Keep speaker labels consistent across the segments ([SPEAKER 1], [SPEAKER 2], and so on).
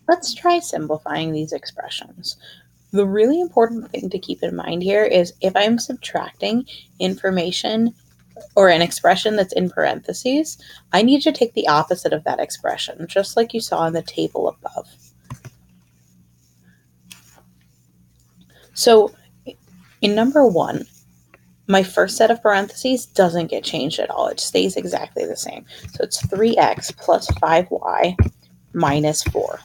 [SPEAKER 1] Let's try simplifying these expressions. The really important thing to keep in mind here is if I'm subtracting information or an expression that's in parentheses, I need to take the opposite of that expression, just like you saw in the table above. So in number 1, my first set of parentheses doesn't get changed at all. It stays exactly the same. So it's 3x plus 5y minus 4.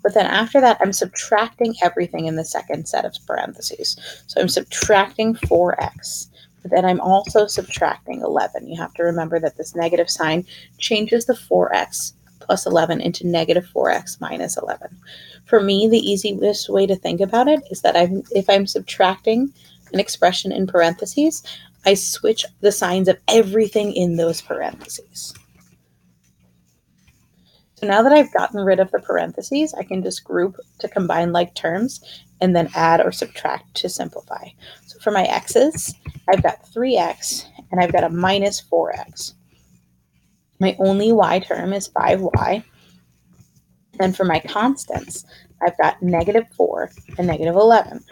[SPEAKER 1] But then after that, I'm subtracting everything in the second set of parentheses. So I'm subtracting 4x, but then I'm also subtracting 11. You have to remember that this negative sign changes the 4x plus 11 into negative 4x minus 11. For me, the easiest way to think about it is that if I'm subtracting an expression in parentheses, I switch the signs of everything in those parentheses. So now that I've gotten rid of the parentheses, I can just group to combine like terms and then add or subtract to simplify. So for my x's, I've got 3x and I've got a minus 4x. My only y term is 5y. And for my constants, I've got negative 4 and negative 11.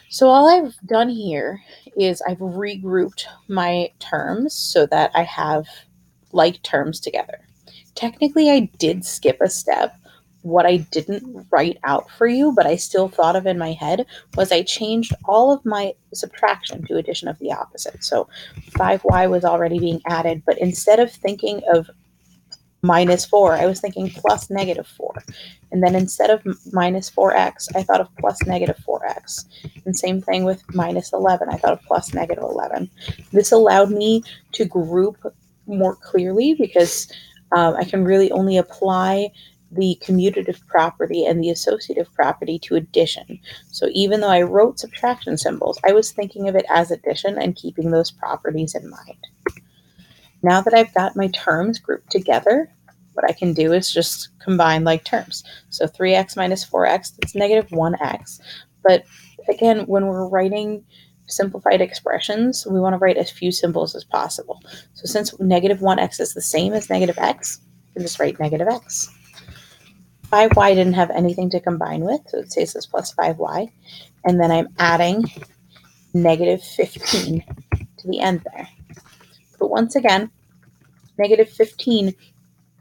[SPEAKER 1] So all I've done here is I've regrouped my terms so that I have like terms together. Technically, I did skip a step. What I didn't write out for you, but I still thought of in my head, was I changed all of my subtraction to addition of the opposite. So 5y was already being added, but instead of thinking of minus 4, I was thinking plus negative 4. And then instead of minus 4x, I thought of plus negative 4x. And same thing with minus 11. I thought of plus negative 11. This allowed me to group more clearly because I can really only apply the commutative property and the associative property to addition. So even though I wrote subtraction symbols, I was thinking of it as addition and keeping those properties in mind. Now that I've got my terms grouped together, what I can do is just combine like terms. So 3x minus 4x, that's negative 1x. But again, when we're writing simplified expressions, we want to write as few symbols as possible. So since negative 1x is the same as negative x, I can just write negative x. 5y didn't have anything to combine with, so it stays as plus 5y. And then I'm adding negative 15 to the end there. But once again, negative 15,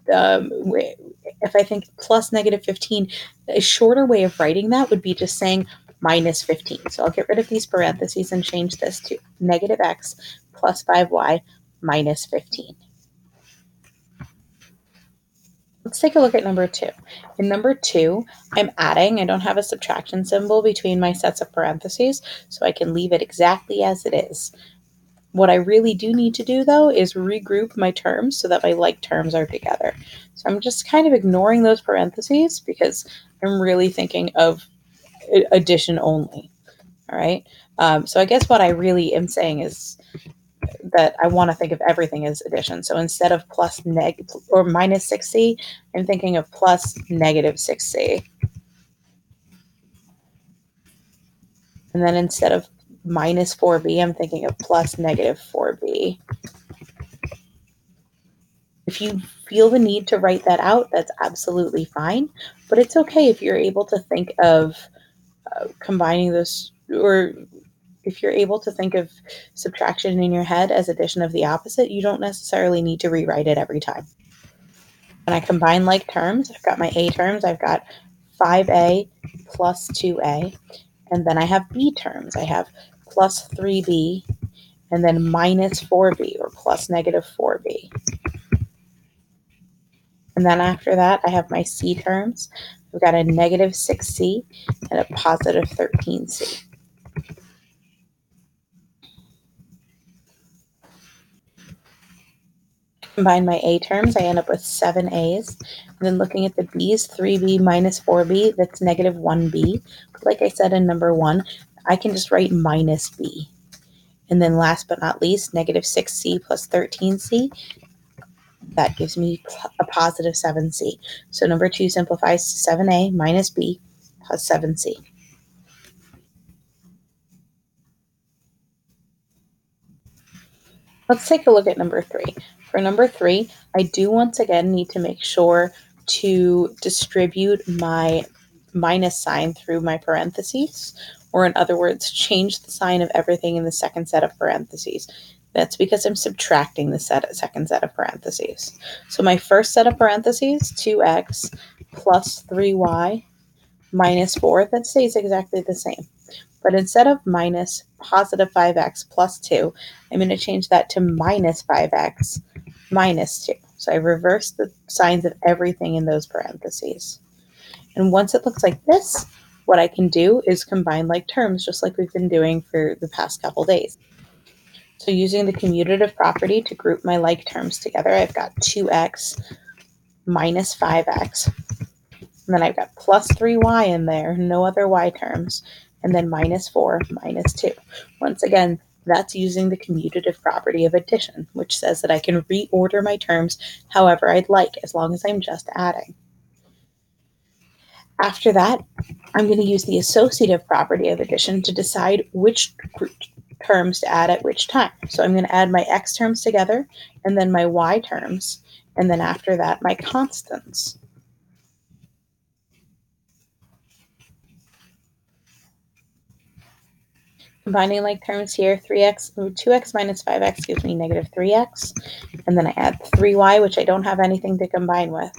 [SPEAKER 1] if I think plus negative 15, a shorter way of writing that would be just saying minus 15. So I'll get rid of these parentheses and change this to negative x plus 5y minus 15. Let's take a look at number 2. In number 2, I'm adding. I don't have a subtraction symbol between my sets of parentheses, so I can leave it exactly as it is. What I really do need to do, though, is regroup my terms so that my like terms are together. So I'm just kind of ignoring those parentheses because I'm really thinking of addition only. All right. So I guess what I really am saying is that I want to think of everything as addition. So instead of plus or minus 6c, I'm thinking of plus negative 6c. And then instead of minus 4b, I'm thinking of plus negative 4b. If you feel the need to write that out, that's absolutely fine. But it's okay if you're able to think of combining this, or if you're able to think of subtraction in your head as addition of the opposite, you don't necessarily need to rewrite it every time. When I combine like terms, I've got my A terms, I've got 5a plus 2a, and then I have B terms. I have plus 3b, and then minus 4b, or plus negative 4b. And then after that, I have my C terms. I've got a negative 6c and a positive 13c. Combine my A terms, I end up with 7 A's. And then looking at the B's, 3b minus 4b, that's negative 1b. Like I said in number 1, I can just write minus b. And then last but not least, negative 6c plus 13c. That gives me a positive 7c. So number 2 simplifies to 7a minus b plus 7c. Let's take a look at number 3. For number 3, I do once again need to make sure to distribute my minus sign through my parentheses, or in other words, change the sign of everything in the second set of parentheses. That's because I'm subtracting the second set of parentheses. So my first set of parentheses, 2x plus 3y minus 4, that stays exactly the same. But instead of minus positive 5x plus 2, I'm going to change that to minus 5x minus 2. So I reverse the signs of everything in those parentheses. And once it looks like this, what I can do is combine like terms, just like we've been doing for the past couple days. So using the commutative property to group my like terms together, I've got 2x minus 5x. And then I've got plus 3y in there, no other y terms, and then minus 4 minus 2. Once again, that's using the commutative property of addition, which says that I can reorder my terms however I'd like, as long as I'm just adding. After that, I'm going to use the associative property of addition to decide which terms to add at which time. So I'm going to add my x terms together, and then my y terms, and then after that, my constants. Combining like terms here, 2x minus 5x gives me negative 3x, and then I add 3y, which I don't have anything to combine with,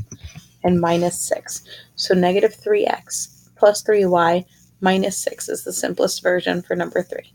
[SPEAKER 1] and minus 6. So negative 3x plus 3y minus 6 is the simplest version for number 3.